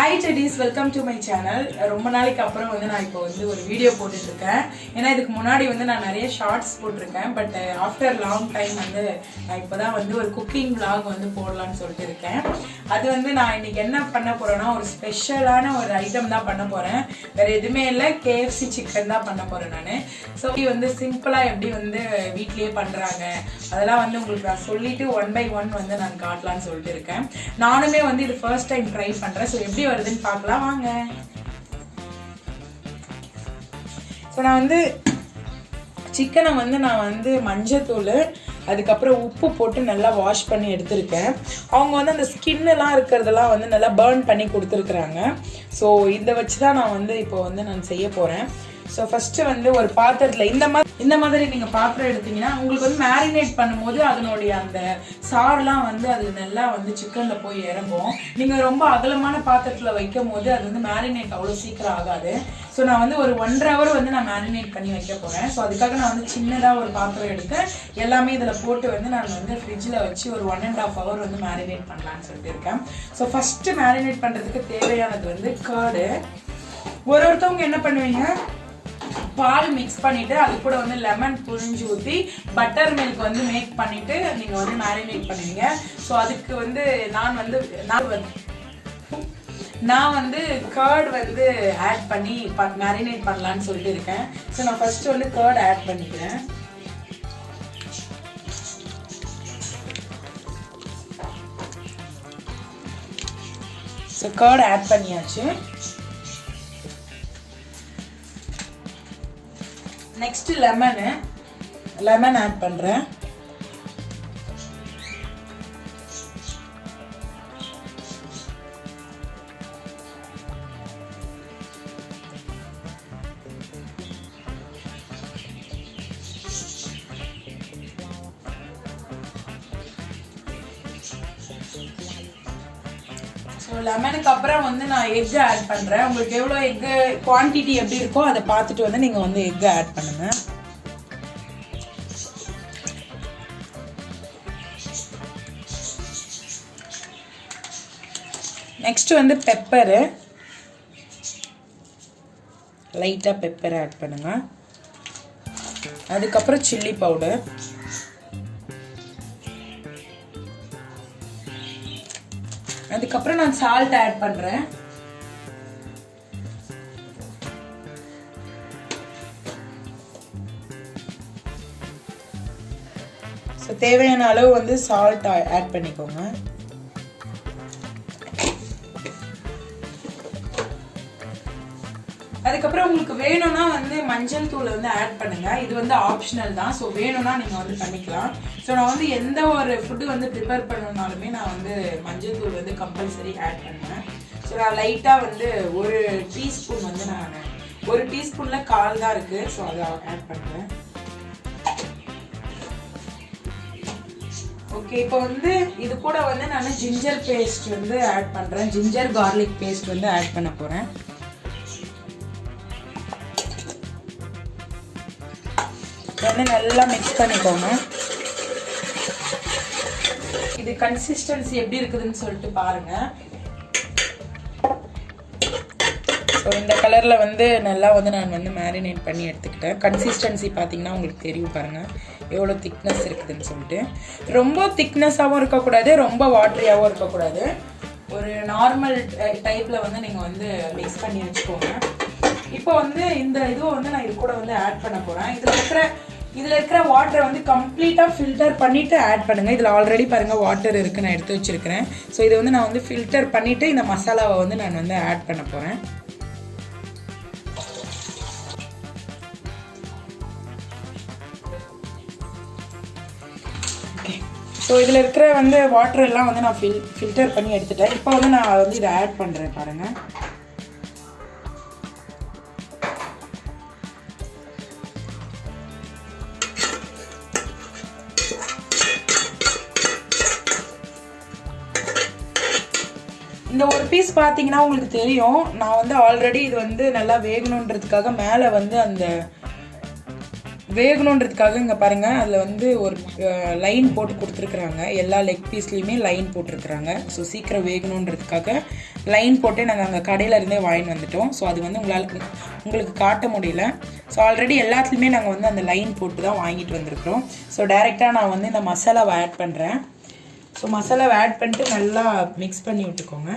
Hi Teddies, welcome to my channel. ரொம்ப நாளைக்கு அப்புறம் வந்து நான் இப்போ வந்து ஒரு வீடியோ போட்டுட்டு இருக்கேன். ஏன்னா இதுக்கு முன்னாடி வந்து நான் நிறைய ஷார்ட்ஸ் போட்டுருக்கேன். பட் ஆஃப்டர் லாங் டைம் வந்து நான் இப்போதான் வந்து ஒரு குக்கிங் vlog வந்து போடலாம்னு சொல்லிட்டு இருக்கேன். அது வந்து நான் இன்னைக்கு என்ன பண்ண போறேன்னா ஒரு ஸ்பெஷலான ஒரு ஐட்டம் தான் பண்ண போறேன். வேற எதுவுமே இல்லை, KFC சிக்கன் தான் பண்ண போறேன் நான். ஸோ வந்து சிம்பிளா எப்படி வந்து வீட்லயே பண்றாங்க அதெல்லாம் வந்து உங்களுக்கு நான் சொல்லிட்டு 1 by 1 வந்து நான் காட்டலாம்னு சொல்லிட்டு இருக்கேன். நானுமே வந்து இது ஃபர்ஸ்ட் டைம் ட்ரை பண்றேன். ஸோ எப்படி வருதுன்னு பார்க்கலாம் வாங்க. ஸோ நான் வந்து சிக்கனை வந்து நான் வந்து மஞ்சத்தூள் அதுக்கப்புறம் உப்பு போட்டு நல்லா வாஷ் பண்ணி எடுத்திருக்கேன். அவங்க வந்து அந்த ஸ்கின்னெல்லாம் இருக்கிறதெல்லாம் வந்து நல்லா பேர்ன் பண்ணி கொடுத்துருக்குறாங்க. ஸோ இதை வச்சு தான் நான் வந்து இப்போ வந்து நான் செய்ய போகிறேன். ஸோ ஃபஸ்ட்டு வந்து ஒரு பாத்திரத்தில் இந்த மாதிரி நீங்கள் பாத்திரம் எடுத்தீங்கன்னா உங்களுக்கு வந்து மேரினேட் பண்ணும்போது அதனுடைய அந்த சாரெலாம் வந்து அது நல்லா வந்து சிக்கனில் போய் இறங்கும். நீங்கள் ரொம்ப அகலமான பாத்திரத்தில் வைக்கும் போது அது வந்து மேரினேட் அவ்வளோ சீக்கிரம் ஆகாது. ஸோ நான் வந்து ஒரு 1.5 hour வந்து நான் மேரினேட் பண்ணி வைக்க போகிறேன். ஸோ அதுக்காக நான் வந்து சின்னதாக ஒரு பாத்திரம் எடுத்து எல்லாமே இதில் போட்டு வந்து நான் வந்து ஃப்ரிட்ஜில் வச்சு ஒரு 1.5 hour வந்து மேரினேட் பண்ணலான்னு சொல்லிட்டு இருக்கேன். ஸோ ஃபஸ்ட்டு மேரினேட் பண்ணுறதுக்கு தேவையானது வந்து கர்டு. ஒருத்தவங்க என்ன பண்ணுவீங்க, பால் மிக்ஸ் பண்ணிட்டு அது கூட வந்து லெமன் புழிஞ்சு ஊற்றி பட்டர் மில்க் வந்து மேக் பண்ணிட்டு நீங்கள் வந்து மேரினேட் பண்ணுவீங்க. ஸோ அதுக்கு வந்து நான் வந்து கர்ட் வந்து ஆட் பண்ணி மேரினேட் பண்ணலான்னு சொல்லிட்டு இருக்கேன். ஸோ நான் ஃபர்ஸ்ட் வந்து கர்ட் ஆட் பண்ணிக்கிறேன். ஸோ கர்ட் ஆட் பண்ணியாச்சு. நெக்ஸ்ட் லெமன் ஆட் பண்றேன். ஸோ லெமனுக்கு அப்புறம் வந்து நான் எக்கு ஆட் பண்ணுறேன். உங்களுக்கு எவ்வளோ எக்கு குவான்டிட்டி எப்படி இருக்கோ அதை பார்த்துட்டு வந்து நீங்கள் வந்து எக்கு ஆட் பண்ணுங்க. நெக்ஸ்ட் வந்து பெப்பரு, லைட்டாக பெப்பர் ஆட் பண்ணுங்க. அதுக்கப்புறம் சில்லி பவுடர், அதுக்கப்புறம் நான் சால்ட் ஆட் பண்றேன். ஸோ தேவையான அளவு வந்து சால்ட் ஆட் பண்ணிக்கோங்க. அதுக்கப்புறம் உங்களுக்கு வேணும்னா வந்து மஞ்சள் தூள் வந்து ஆட் பண்ணுங்க. இது வந்து ஆப்ஷனல் தான். ஸோ வேணும்னா நீங்கள் வந்து பண்ணிக்கலாம். ஸோ நான் வந்து எந்த ஒரு ஃபுட்டு வந்து ப்ரிப்பேர் பண்ணணும்னாலுமே நான் வந்து மஞ்சள் தூள் வந்து கம்பல்சரி ஆட் பண்ணுவேன். ஸோ நான் லைட்டாக வந்து 1 டீஸ்பூன் வந்து நான் 1 டீஸ்பூனில் 1/4 தான் இருக்குது. ஸோ அதை ஆட் பண்ணுறேன். ஓகே, இப்போ வந்து இது கூட வந்து நான் ஜிஞ்சர் பேஸ்ட் வந்து ஆட் பண்ணுறேன். ஜிஞ்சர் கார்லிக் பேஸ்ட் வந்து ஆட் பண்ண போகிறேன். வந்து நல்லா மிக்ஸ் பண்ணிக்கோங்க. இது கன்சிஸ்டன்சி எப்படி இருக்குதுன்னு சொல்லிட்டு பாருங்க. ஸோ இந்த கலரில் வந்து நல்லா வந்து நான் வந்து மேரினேட் பண்ணி எடுத்துக்கிட்டேன். கன்சிஸ்டன்சி பார்த்தீங்கன்னா உங்களுக்கு தெரியும் பாருங்க எவ்வளோ திக்னஸ் இருக்குதுன்னு சொல்லிட்டு. ரொம்ப திக்னஸாகவும் இருக்கக்கூடாது, ரொம்ப வாட்டரியாகவும் இருக்கக்கூடாது. ஒரு நார்மல் டைப்பில் வந்து நீங்கள் வந்து மிக்ஸ் பண்ணி வச்சுக்கோங்க. இப்போ வந்து இந்த இதுவை வந்து நான் இது கூட வந்து ஆட் பண்ண போகிறேன். இதில் இருக்கிற வாட்டரை வந்து கம்ப்ளீட்டாக ஃபில்டர் பண்ணிவிட்டு ஆட் பண்ணுங்கள். இதில் ஆல்ரெடி பாருங்கள் வாட்டர் இருக்குது, நான் எடுத்து வச்சுருக்கிறேன். ஸோ இதை வந்து நான் வந்து ஃபில்டர் பண்ணிவிட்டு இந்த மசாலாவை வந்து நான் வந்து ஆட் பண்ண போகிறேன். ஓகே, ஸோ இதில் இருக்கிற வந்து வாட்டர் எல்லாம் வந்து நான் ஃபில்டர் பண்ணி எடுத்துட்டேன். இப்போ வந்து நான் வந்து இதை ஆட் பண்ணுறேன் பாருங்கள். இந்த ஒரு பீஸ் பார்த்தீங்கன்னா உங்களுக்கு தெரியும். நான் வந்து ஆல்ரெடி இது வந்து நல்லா வேகணுன்றதுக்காக மேலே வந்து அந்த வேகணுன்றதுக்காக இங்கே பாருங்கள் அதில் வந்து ஒரு லைன் போட்டு கொடுத்துருக்குறாங்க. எல்லா லெக் பீஸ்லேயுமே லைன் போட்டிருக்குறாங்க. ஸோ சீக்கிரம் வேகணுன்றதுக்காக லைன் போட்டு நாங்கள் அங்கே கடையில் இருந்தே வாங்கிட்டு வந்துட்டோம். ஸோ அது வந்து உங்களுக்கு காட்ட முடியல. ஸோ ஆல்ரெடி எல்லாத்துலேயுமே நாங்கள் வந்து அந்த லைன் போட்டு தான் வாங்கிட்டு வந்திருக்கிறோம். ஸோ டைரெக்டாக நான் வந்து இந்த மசாலாவை ஆட் பண்ணுறேன். ஸோ மசாலாவை ஆட் பண்ணிட்டு நல்லா மிக்ஸ் பண்ணி விட்டுக்கோங்க.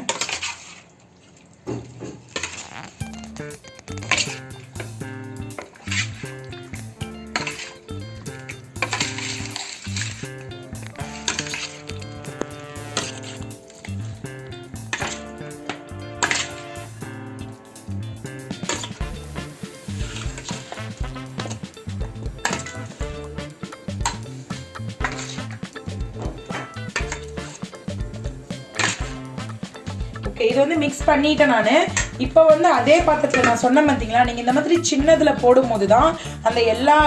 இது வந்து மிக்ஸ் பண்ணிட்டேன் நான். இப்போ வந்து அதே பாத்திரத்தில் நான் சொன்ன பார்த்தீங்களா, நீங்கள் இந்த மாதிரி சின்னதில் போடும்போது தான் அந்த எல்லா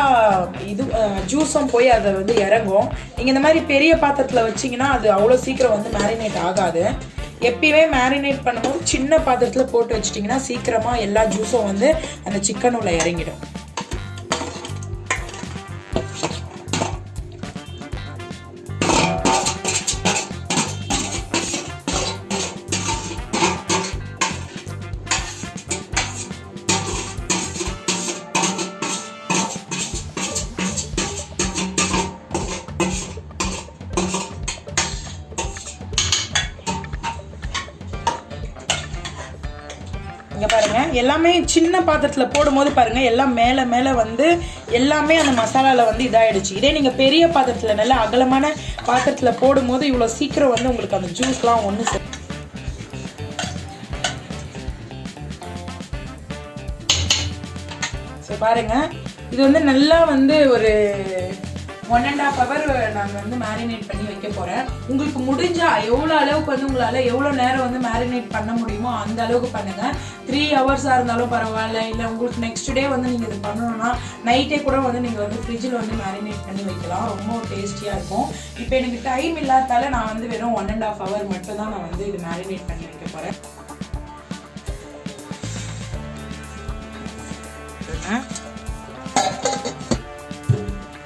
ஜூஸும் போய் அதை வந்து இறங்கும். நீங்கள் இந்த மாதிரி பெரிய பாத்திரத்தில் வச்சிங்கன்னா அது அவ்வளோ சீக்கிரம் வந்து மேரினேட் ஆகாது. எப்பயுமே மேரினேட் பண்ணும்போது சின்ன பாத்திரத்தில் போட்டு வச்சிட்டிங்கன்னா சீக்கிரமாக எல்லா ஜூஸும் வந்து அந்த சிக்கன் உள்ள இறங்கிடும். இங்கே பாருங்கள், எல்லாமே சின்ன பாத்திரத்தில் போடும்போது பாருங்கள் எல்லாம் மேலே மேலே வந்து எல்லாமே அந்த மசாலாவில் வந்து இதாகிடுச்சு. இதே நீங்கள் பெரிய பாத்திரத்தில் நல்லா அகலமான பாத்திரத்தில் போடும்போது இவ்வளோ சீக்கிரம் வந்து உங்களுக்கு அந்த ஜூஸ்லாம் ஒன்று ஸோ பாருங்கள், இது வந்து நல்லா வந்து ஒரு 1.5 hour நாங்கள் வந்து மேரினேட் பண்ணி வைக்க போகிறேன். உங்களுக்கு முடிஞ்சால் எவ்வளோ அளவுக்கு வந்து உங்களால் எவ்வளோ நேரம் வந்து மேரினேட் பண்ண முடியுமோ அந்த அளவுக்கு பண்ணுங்கள். 3 hours இருந்தாலும் பரவாயில்ல. இல்லை உங்களுக்கு நெக்ஸ்ட் டே வந்து நீங்கள் இது பண்ணணும்னா நைட்டே கூட வந்து நீங்கள் வந்து ஃப்ரிட்ஜில் வந்து மேரினேட் பண்ணி வைக்கலாம். ரொம்ப டேஸ்டியாக இருக்கும். இப்போ எனக்கு டைம் இல்லாதால நான் வந்து வெறும் 1.5 hour மட்டும் தான் நான் வந்து இது மேரினேட் பண்ணி வைக்க போகிறேன்.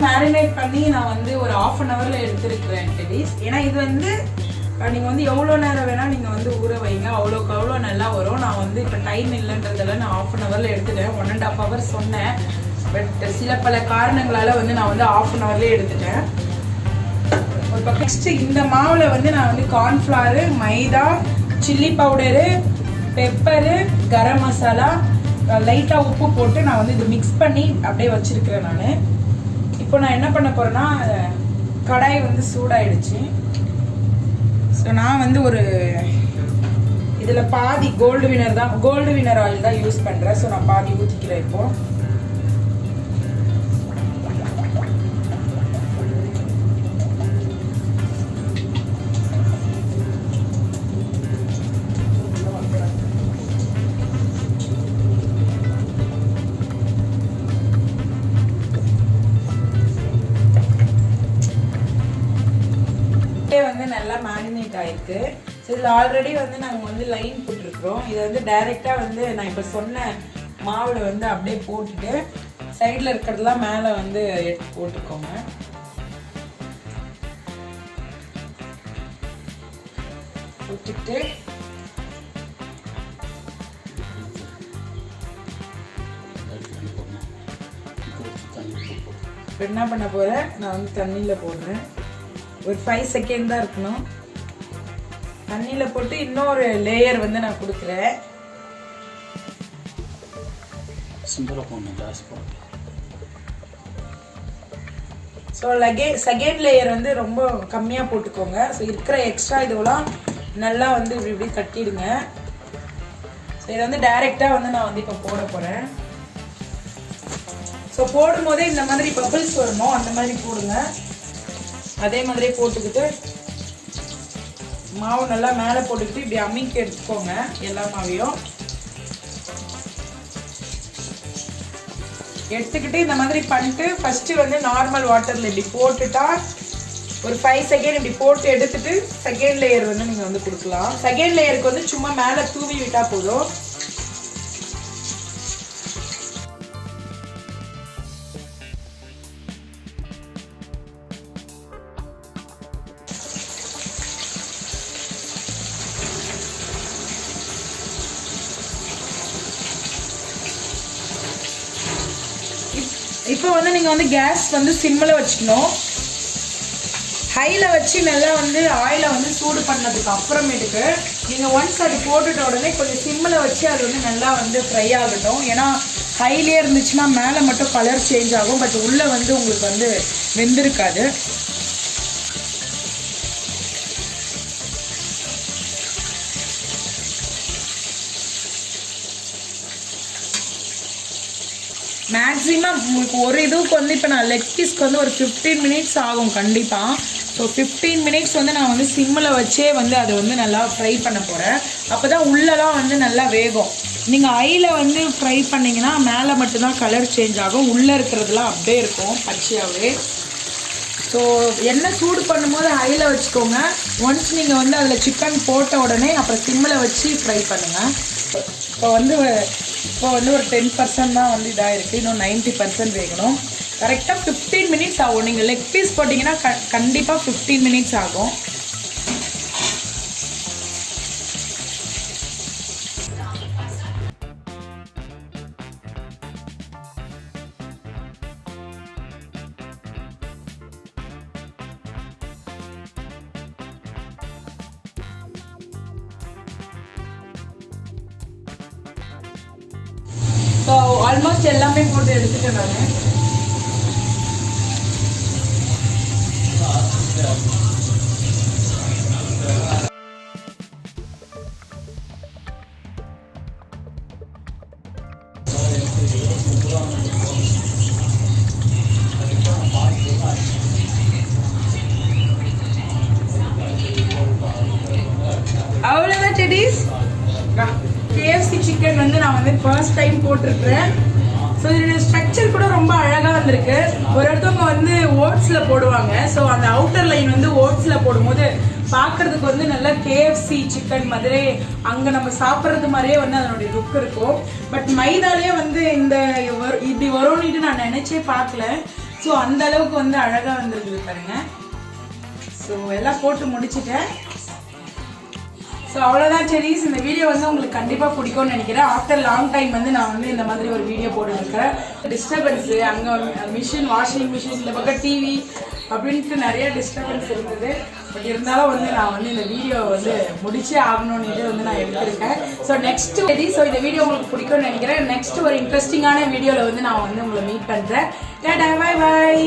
மேரினேட் பண்ணி நான் வந்து ஒரு 1/2 hourல எடுத்துருக்கிறேன் டெலிஸ். ஏன்னா இது வந்து நீங்கள் வந்து எவ்வளோ நேரம் வேணால் நீங்கள் வந்து ஊற வைங்க, அவ்வளோக்கு அவ்வளோ நல்லா வரும். நான் வந்து இப்போ டைம் இல்லைன்றதால நான் 1/2 hourல எடுத்துட்டேன். 1.5 hour சொன்னேன். பட் சில பல காரணங்களால் வந்து நான் வந்து 1/2 hourலேயே எடுத்துட்டேன். ஒரு பக்கம் நெக்ஸ்ட்டு இந்த மாவில் வந்து நான் வந்து கார்ன்ஃப்ளவரு, மைதா, chilli powder, pepper, garam masala, லைட்டாக உப்பு போட்டு நான் வந்து இது மிக்ஸ் பண்ணி அப்படியே வச்சுருக்கிறேன் நான். இப்போ நான் என்ன பண்ண போகிறேன்னா, கடாய் வந்து சூடாயிடுச்சு. ஸோ நான் வந்து ஒரு இதில் பாதி கோல்டு வினர் ஆயில் தான் யூஸ் பண்ணுறேன். ஸோ நான் பாதி ஊற்றிக்கிறேன். இப்போது வந்து நல்லா மேரினேட் ஆயிருக்கு. ஸோ இதில் ஆல்ரெடி வந்து நாங்கள் வந்து லைன் போட்டிருக்கிறோம். இதை வந்து டைரெக்டாக வந்து நான் இப்போ சொன்ன மாவில் வந்து அப்படியே போட்டுட்டு சைடில் இருக்கிறதெல்லாம் மேலே வந்து எடுத்து போட்டுக்கோங்க. போட்டுட்டு என்ன பண்ண போகிறேன், நான் வந்து தண்ணியில் போடுறேன். ஒரு 5 செகண்ட் தான் இருக்கணும். தண்ணியில் போட்டு இன்னொரு லேயர் வந்து நான் கொடுக்குறேன். ஸோ செகண்ட் லேயர் வந்து ரொம்ப கம்மியாக போட்டுக்கோங்க. ஸோ இருக்கிற எக்ஸ்ட்ரா இதுவெல்லாம் நல்லா வந்து இப்படி கட்டிடுங்க. ஸோ இதை வந்து டைரெக்டாக வந்து நான் வந்து இப்போ போட போகிறேன். ஸோ போடும்போதே இந்த மாதிரி பபிள்ஸ் வரணும், அந்த மாதிரி போடுங்க. அதே மாதிரியே போட்டுக்கிட்டு மாவு நல்லா மேலே போட்டுக்கிட்டு இப்படி அம்மிக்கு எடுத்துக்கோங்க எல்லா மாவையும். எடுத்துக்கிட்டு இந்த மாதிரி பண்ணிட்டு ஃபஸ்ட்டு வந்து நார்மல் வாட்டரில் இப்படி போட்டுட்டா ஒரு 5 செகண்ட் இப்படி போட்டு எடுத்துட்டு செகண்ட் லேயர் வந்து நீங்கள் வந்து கொடுக்கலாம். செகண்ட் லேயருக்கு வந்து சும்மா மேலே தூவி விட்டால் போதும். இப்போ வந்து நீங்கள் வந்து கேஸ் வந்து சிம்மில் வச்சுக்கணும். ஹையில் வச்சு நல்லா வந்து ஆயிலை வந்து சூடு பண்ணதுக்கு அப்புறமேட்டுக்கு நீங்கள் ஒன்ஸ் அது போட்டுட்ட உடனே கொஞ்சம் சிம்மில் வச்சு அது வந்து நல்லா வந்து ஃப்ரை ஆகட்டும். ஏன்னா ஹைலே இருந்துச்சுன்னா மேலே மட்டும் கலர் சேஞ்ச் ஆகும், பட் உள்ளே வந்து உங்களுக்கு வந்து வெந்திருக்காது. மேக்ஸிமம் உங்களுக்கு ஒரு இதுக்கு வந்து இப்போ நான் லெக் பீஸ்க்கு வந்து ஒரு 15 மினிட்ஸ் ஆகும் கண்டிப்பாக. ஸோ 15 மினிட்ஸ் வந்து நான் வந்து சிம்மில் வச்சே வந்து அதை வந்து நல்லா ஃப்ரை பண்ண போகிறேன். அப்போ தான் உள்ளெல்லாம் வந்து நல்லா வேகும். நீங்கள் ஐயில் வந்து ஃப்ரை பண்ணிங்கன்னா மேலே மட்டும்தான் கலர் சேஞ்ச் ஆகும், உள்ளே இருக்கிறதுலாம் அப்படியே இருக்கும் பச்சையாகவே. ஸோ எண்ணெய் சூடு பண்ணும்போது ஹையில் வச்சுக்கோங்க. ஒன்ஸ் நீங்கள் வந்து அதில் சிக்கன் போட்ட உடனே அப்புறம் சிம்மில் வச்சு ஃப்ரை பண்ணுங்கள். இப்போ வந்து ஒரு 10% தான் வந்து இதாக இருக்குது, இன்னும் 90% வேகணும். கரெக்டாக 15 மினிட்ஸ் ஆகும். நீங்கள் லெக் பீஸ் போட்டிங்கன்னா கண்டிப்பாக 15 மினிட்ஸ் ஆகும். ஸோ ஆல்மோஸ்ட் எல்லாமே போட்டு எடுத்துட்டேன் நான். அவ்வளோதான் டெடிஸ். KFC சிக்கன் வந்து நான் வந்து ஃபர்ஸ்ட் டைம் போட்டிருக்கிறேன். ஸோ இதோட ஸ்ட்ரக்சர் கூட ரொம்ப அழகாக வந்திருக்கு. ஒருத்தவங்க வந்து ஓட்ஸில் போடுவாங்க. ஸோ அந்த அவுட்டர் லைன் வந்து ஓட்ஸில் போடும்போது பார்க்குறதுக்கு வந்து நல்லா KFC சிக்கன் மாதிரி அங்கே நம்ம சாப்பிட்றது மாதிரியே வந்து அதனுடைய லுக் இருக்கும். பட் மைதாலே வந்து இப்படி வரும்னுட்டு நான் நினச்சே பார்க்கல. ஸோ அந்த அளவுக்கு வந்து அழகாக வந்துருக்குது பாருங்க. ஸோ எல்லாம் போட்டு முடிச்சுட்டேன். ஸோ அவ்வளோதான் செடிஸ். இந்த வீடியோ வந்து உங்களுக்கு கண்டிப்பாக பிடிக்கும்னு நினைக்கிறேன். ஆஃப்டர் லாங் டைம் வந்து நான் வந்து இந்த மாதிரி ஒரு வீடியோ போட்டுருக்கேன். டிஸ்டர்பன்ஸு அங்கே மிஷின், வாஷிங் மிஷின், இந்த பக்கம் டிவி அப்படின்ட்டு நிறைய டிஸ்டர்பன்ஸ் இருந்தது. பட் இருந்தாலும் வந்து நான் வந்து இந்த வீடியோ வந்து முடிச்சே ஆகணும்னு வந்து நான் எடுத்திருக்கேன். ஸோ நெக்ஸ்ட் ஸோ இந்த வீடியோ உங்களுக்கு பிடிக்கும்னு நினைக்கிறேன். நெக்ஸ்ட் ஒரு இன்ட்ரெஸ்டிங்கான வீடியோவில் வந்து நான் வந்து உங்களை மீட் பண்ணுறேன். Tata, bye bye.